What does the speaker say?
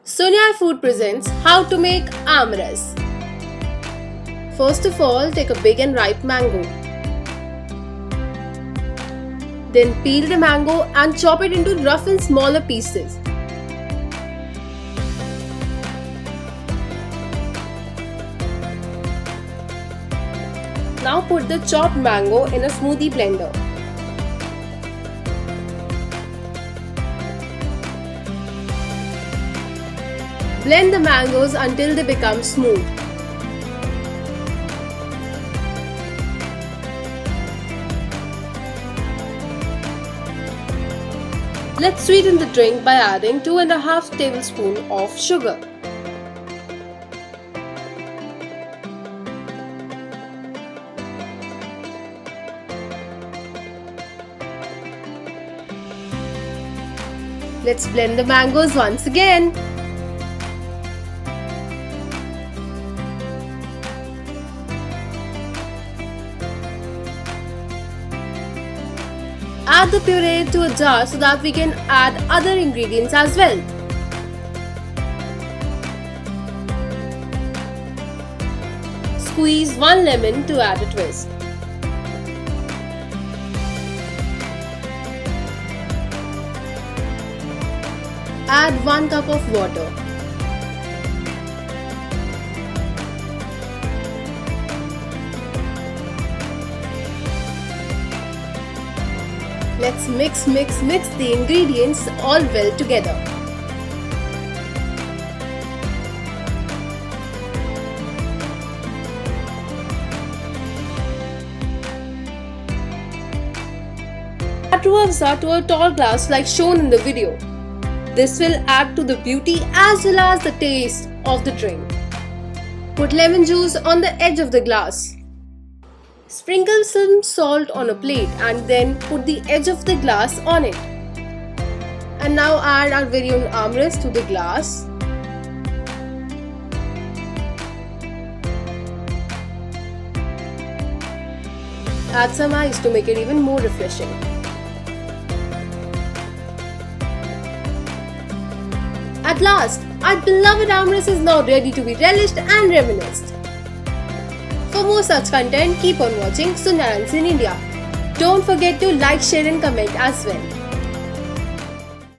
Sunyar Food presents how to make Aam Ras. First of all, take a big and ripe mango. Then peel the mango and chop it into rough and smaller pieces. Now put the chopped mango in a smoothie blender. Blend the mangoes until they become smooth. Let's sweeten the drink by adding 2.5 tablespoons of sugar. Let's blend the mangoes once again. Add the puree to a jar so that we can add other ingredients as well. Squeeze 1 lemon to add a twist. Add 1 cup of water. Let's mix the ingredients all well together. Add ruafza to a tall glass like shown in the video. This will add to the beauty as well as the taste of the drink. Put lemon juice on the edge of the glass. Sprinkle some salt on a plate and then put the edge of the glass on it. And now add our very own Aam Ras to the glass. Add some ice to make it even more refreshing. At last, our beloved Aam Ras is now ready to be relished and reminisced. For more such content, keep on watching Sunyar in India. Don't forget to like, share and comment as well.